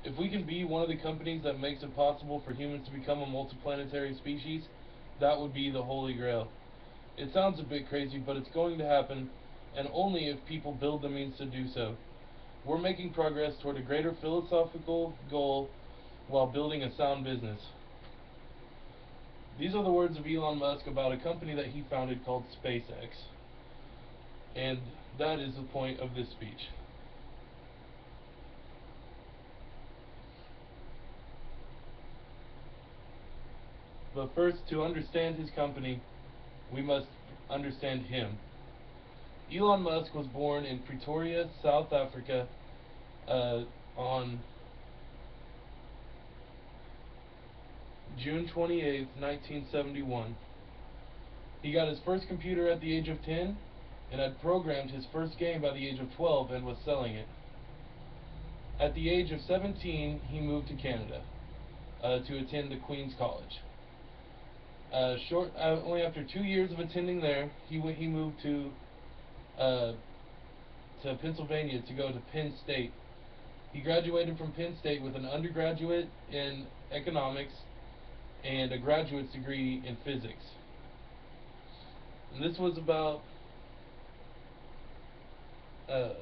If we can be one of the companies that makes it possible for humans to become a multiplanetary species, that would be the holy grail. It sounds a bit crazy, but it's going to happen, and only if people build the means to do so. We're making progress toward a greater philosophical goal while building a sound business. These are the words of Elon Musk about a company that he founded called SpaceX. And that is the point of this speech. But first, to understand his company, we must understand him. Elon Musk was born in Pretoria, South Africa, on June 28th, 1971. He got his first computer at the age of 10 and had programmed his first game by the age of 12 and was selling it. At the age of 17, he moved to Canada to attend the Queen's College. Only after 2 years of attending there, he moved to Pennsylvania to go to Penn State. He graduated from Penn State with an undergraduate in economics and a graduate's degree in physics. And this was about it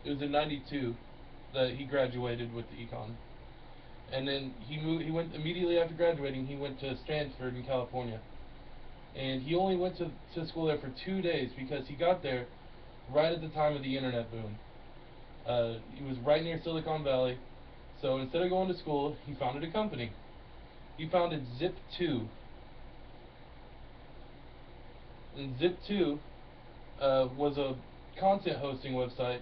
was in '92 that he graduated with the econ. And then he went immediately after graduating. He went to Stafford in California, and he only went to school there for 2 days because he got there right at the time of the internet boom. He was right near Silicon Valley, so instead of going to school, he founded a company. He founded Zip2, and Zip2 was a content hosting website.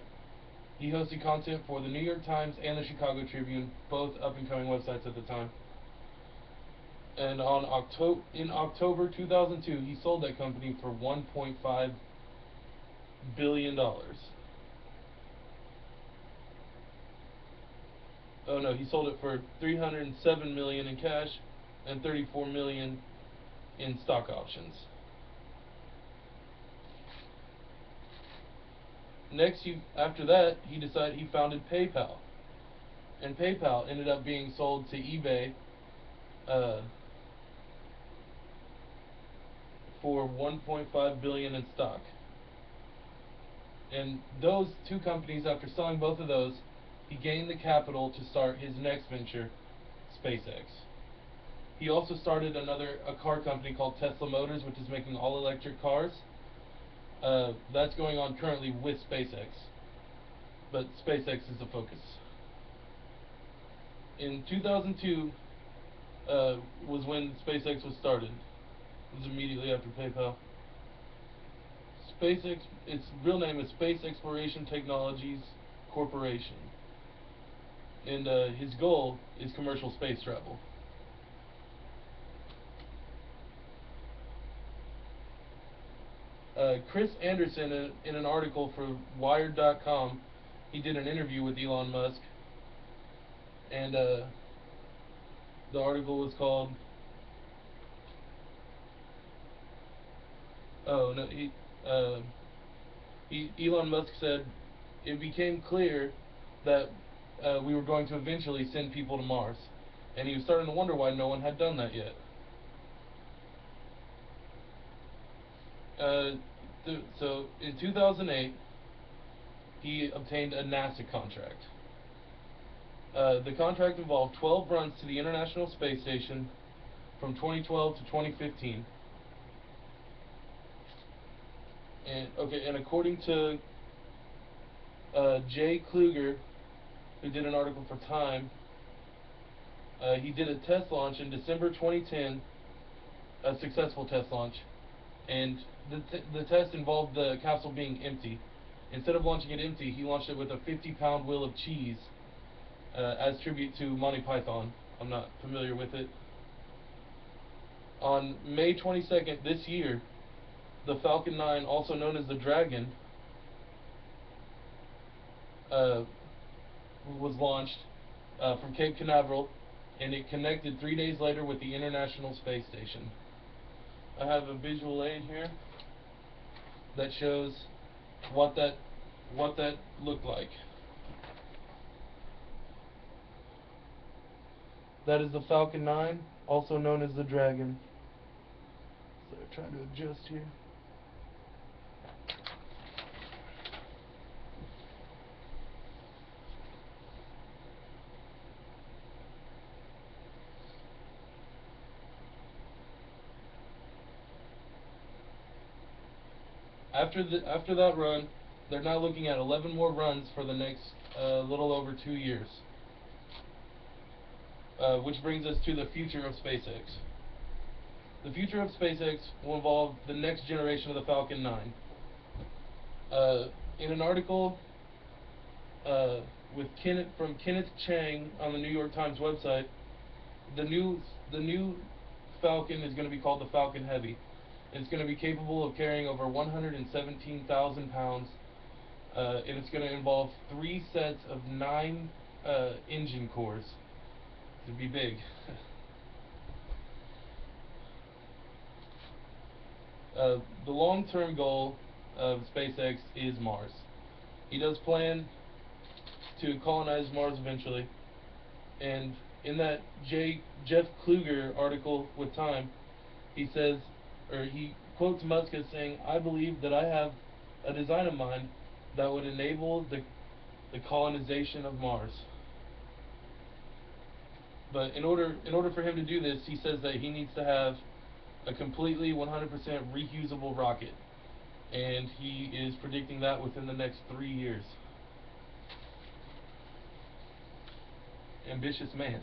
He hosted content for the New York Times and the Chicago Tribune, both up-and-coming websites at the time. And in October 2002, he sold that company for $1.5 billion. Oh no, he sold it for $307 million in cash and $34 million in stock options. Next, after that, he founded PayPal, and PayPal ended up being sold to eBay for $1.5 billion in stock. And those two companies, after selling both of those, he gained the capital to start his next venture, SpaceX. He also started a car company called Tesla Motors, which is making all-electric cars. That's going on currently with SpaceX, but SpaceX is the focus. In 2002 was when SpaceX was started. It was immediately after PayPal. SpaceX, its real name is Space Exploration Technologies Corporation, and his goal is commercial space travel. Chris Anderson, in an article for Wired.com, he did an interview with Elon Musk, and the article was called, Elon Musk said, it became clear that we were going to eventually send people to Mars, and he was starting to wonder why no one had done that yet. So in 2008, he obtained a NASA contract. The contract involved 12 runs to the International Space Station from 2012 to 2015. And according to Jay Kluger, who did an article for Time, he did a test launch in December 2010, a successful test launch, and the test involved the capsule being empty. Instead of launching it empty, he launched it with a 50-pound wheel of cheese as tribute to Monty Python. I'm not familiar with it. On May 22nd this year, the Falcon 9, also known as the Dragon, was launched from Cape Canaveral, and it connected 3 days later with the International Space Station. I have a visual aid here that shows what that looked like. That is the Falcon 9, also known as the Dragon. So trying to adjust here. After that run, they're now looking at 11 more runs for the next little over 2 years. Which brings us to the future of SpaceX. The future of SpaceX will involve the next generation of the Falcon 9. In an article with from Kenneth Chang on the New York Times website, the new Falcon is going to be called the Falcon Heavy. It's going to be capable of carrying over 117,000 pounds, and it's going to involve 3 sets of 9 engine cores. It'd be big. The long-term goal of SpaceX is Mars. He does plan to colonize Mars eventually, and in that Jeff Kluger article with Time, he says, or he quotes Musk as saying, "I believe that I have a design of mine that would enable the colonization of Mars." But in order for him to do this, he says that he needs to have a completely 100% reusable rocket, and he is predicting that within the next 3 years. Ambitious man.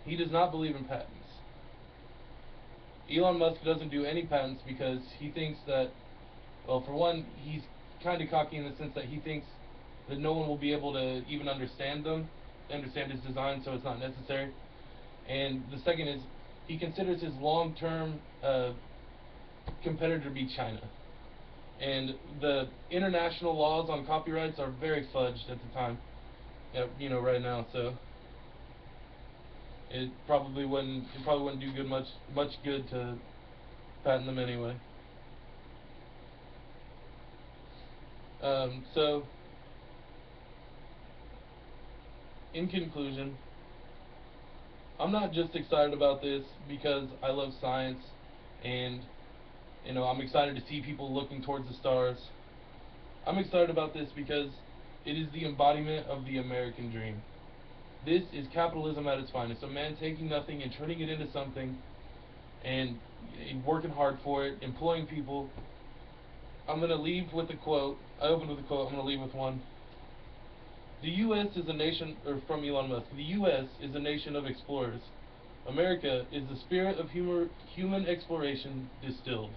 He does not believe in patents. Elon Musk doesn't do any patents because he thinks that, well, for one, he's kind of cocky in the sense that he thinks that no one will be able to even understand his design, so it's not necessary. And the second is, he considers his long-term competitor to be China. And the international laws on copyrights are very fudged at the time, right now. So it probably wouldn't do much good to patent them anyway. So in conclusion, I'm not just excited about this because I love science, and I'm excited to see people looking towards the stars. I'm excited about this because it is the embodiment of the American dream. This is capitalism at its finest. A man taking nothing and turning it into something, and working hard for it, employing people. I'm going to leave with a quote. I opened with a quote. I'm going to leave with one. The U.S. is a nation, or from Elon Musk, the U.S. is a nation of explorers. America is the spirit of human exploration distilled.